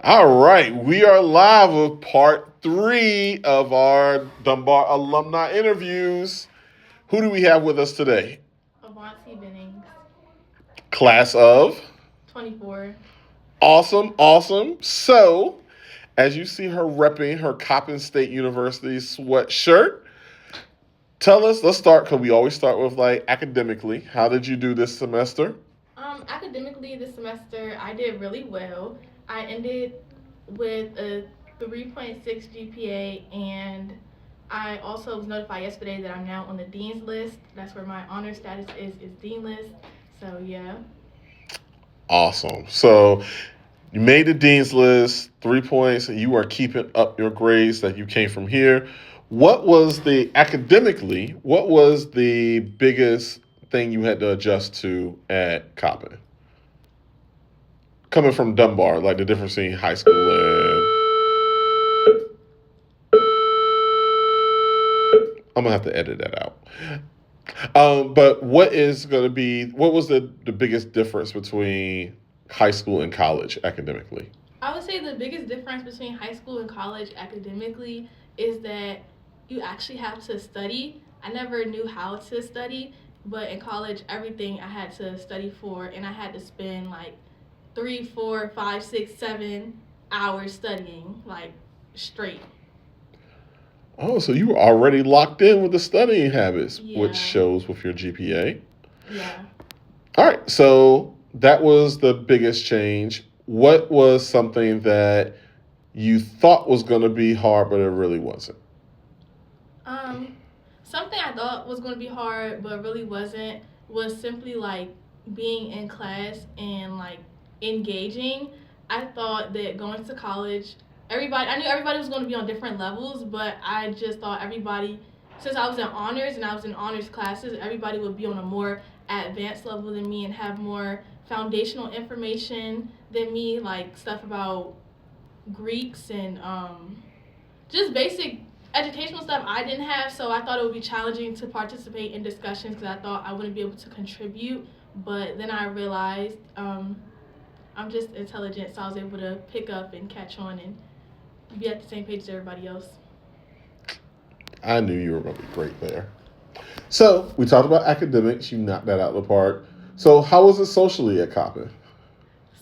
All right, we are live with part three of our Dunbar alumni interviews. Who do we have with us today? Avanti Bennings, Class of? 24. Awesome, awesome. So, as you see her repping her Coppin State University sweatshirt, tell us, let's start, because we always start with like academically. How did you do this semester? Academically, this semester, I did really well. I ended with a 3.6 GPA, and I also was notified yesterday that I'm now on the Dean's List. That's where my honor status is Dean List. So, yeah. Awesome. So, you made the dean's list, 3 points, and you are keeping up your grades that you came from here. What was what was the biggest thing you had to adjust to at Coppin? Coming from Dunbar, like the difference between high school and. I'm gonna have to edit that out. But what was the biggest difference between high school and college academically? I would say the biggest difference between high school and college academically is that you actually have to study. I never knew how to study, but in college, everything I had to study for, and I had to spend like 3, 4, 5, 6, 7 hours studying, like straight. Oh, so you were already locked in with the studying habits, which Yeah, shows with your GPA. yeah. All right, so that was the biggest change. What was something that you thought was going to be hard, but it really wasn't? Um, Something I thought was going to be hard, but really wasn't, was simply like being in class and like engaging. I thought that going to college, I knew everybody was going to be on different levels, but I just thought everybody, since I was in honors and I was in honors classes, everybody would be on a more advanced level than me and have more foundational information than me, like stuff about Greeks and just basic educational stuff I didn't have, so I thought it would be challenging to participate in discussions because I thought I wouldn't be able to contribute. But then I realized I'm just intelligent, so I was able to pick up and catch on and be at the same page as everybody else. I knew you were going to be great there. So we talked about academics. You knocked that out of the park. So how was it socially at Coppin?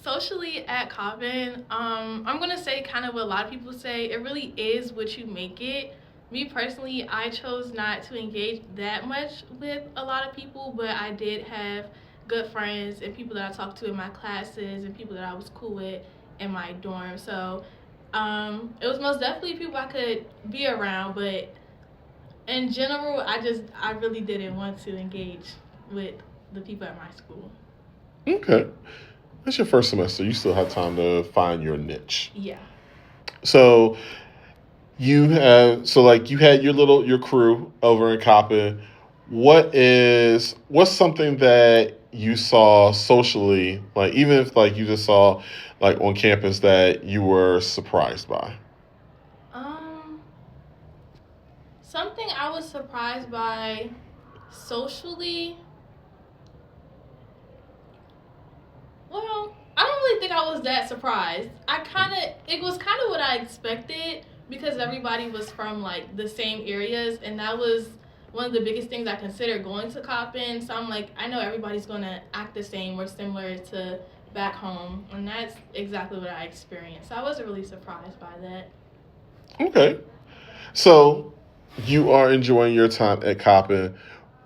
Socially at Coppin, I'm gonna say kind of what a lot of people say. It really is what you make it. Me personally, I chose not to engage that much with a lot of people, but I did have good friends and people that I talked to in my classes and people that I was cool with in my dorm. So it was most definitely people I could be around, but in general, I really didn't want to engage with the people at my school. Okay. That's your first semester. You still have time to find your niche. Yeah. So you had your crew over in Coppin. What's something that you saw socially, like even if like you just saw like on campus that you were surprised by? Um, Something I was surprised by socially. Well, I don't really think I was that surprised. It was kind of what I expected because everybody was from like the same areas, and that was one of the biggest things I considered going to Coppin. So I'm like, I know everybody's gonna act the same or similar to back home, and that's exactly what I experienced. So I wasn't really surprised by that. Okay. So you are enjoying your time at Coppin.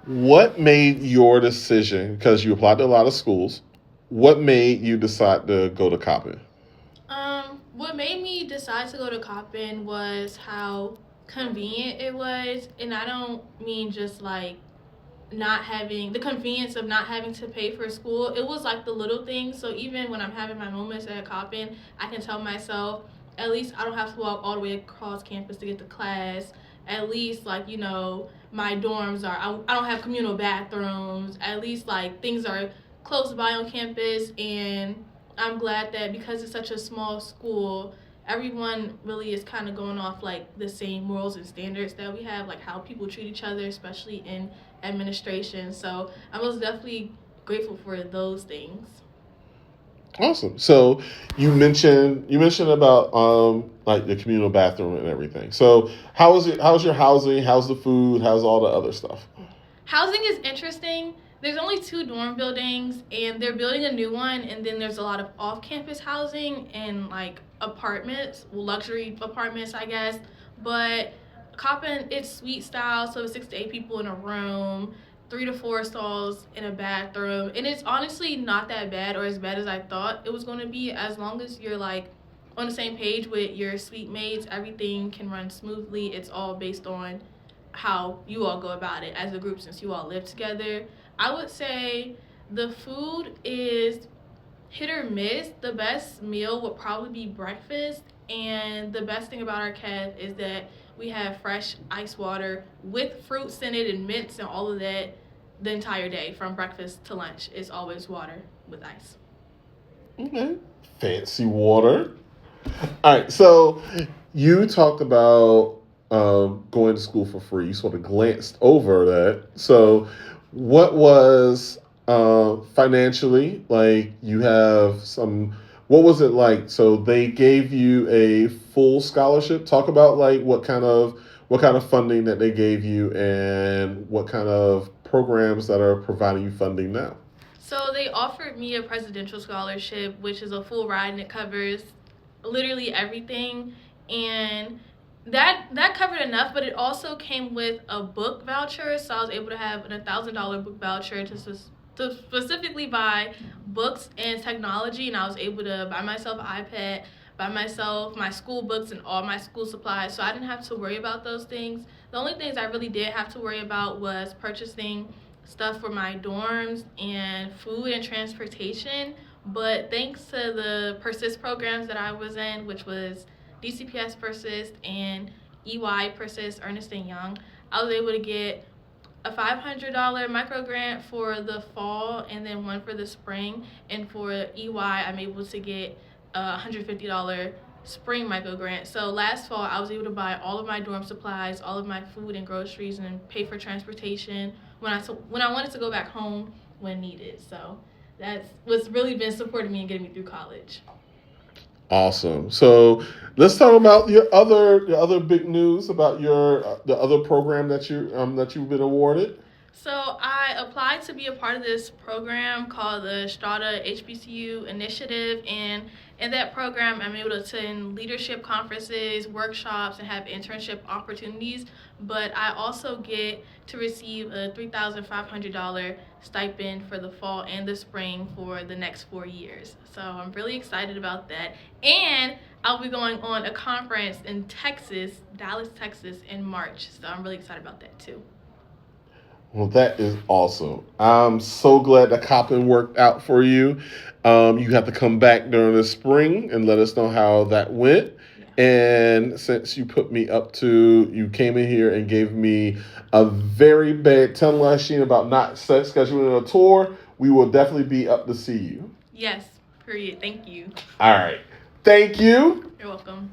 What made your decision, because you applied to a lot of schools, what made you decide to go to Coppin? What made me decide to go to Coppin was how convenient it was, and I don't mean just like not having the convenience of not having to pay for school. It was like the little things. So even when I'm having my moments at Coppin, I can tell myself, at least I don't have to walk all the way across campus to get to class. At least like my dorms are. I don't have communal bathrooms. At least like things are close by on campus, and I'm glad that because it's such a small school, everyone really is kind of going off like the same morals and standards that we have, like how people treat each other, especially in administration. So I was definitely grateful for those things. Awesome. So you mentioned about like the communal bathroom and everything. So how is it? How's your housing? How's the food? How's all the other stuff? Housing is interesting. There's only two dorm buildings, and they're building a new one. And then there's a lot of off-campus housing and like apartments, well, luxury apartments, I guess. But Coppin, it's suite style, so it's 6 to 8 people in a room, 3 to 4 stalls in a bathroom, and it's honestly not that bad or as bad as I thought it was going to be. As long as you're like on the same page with your suite mates, everything can run smoothly. It's all based on how you all go about it as a group since you all live together. I would say the food is hit or miss. The best meal would probably be breakfast, and the best thing about our caf is that we have fresh ice water with fruits in it and mints and all of that the entire day from breakfast to lunch. It's always water with ice. Okay. Fancy water. All right. So you talked about going to school for free. You sort of glanced over that. So what was financially like? You have some. What was it like? So they gave you a full scholarship. Talk about like what kind of funding that they gave you and what kind of programs that are providing you funding now. So they offered me a presidential scholarship, which is a full ride and it covers literally everything. And that covered enough, but it also came with a book voucher. So I was able to have a $1,000 book voucher to specifically buy books and technology, and I was able to buy myself an iPad, buy myself my school books and all my school supplies. So I didn't have to worry about those things. The only things I really did have to worry about was purchasing stuff for my dorms and food and transportation. But thanks to the Persist programs that I was in, which was DCPS Persist and EY Persist, Ernest and Young, I was able to get a $500 micro grant for the fall and then one for the spring. And for EY, I'm able to get a $150 spring micro grant. So last fall, I was able to buy all of my dorm supplies, all of my food and groceries, and pay for transportation when I wanted to go back home when needed. So that's what's really been supporting me and getting me through college. Awesome. So let's talk about your other big news about your the other program that you've been awarded. So I applied to be a part of this program called the Strata HBCU Initiative, and in that program, I'm able to attend leadership conferences, workshops, and have internship opportunities. But I also get to receive a $3,500 stipend for the fall and the spring for the next 4 years. So I'm really excited about that. And I'll be going on a conference in Texas, Dallas, Texas, in March. So I'm really excited about that too. Well, that is awesome. I'm so glad that Coppin worked out for you. You have to come back during the spring and let us know how that went. And since you came in here and gave me a very bad tell machine about not scheduling a tour, we will definitely be up to see you. Yes, period. Thank you. All right. Thank you. You're welcome.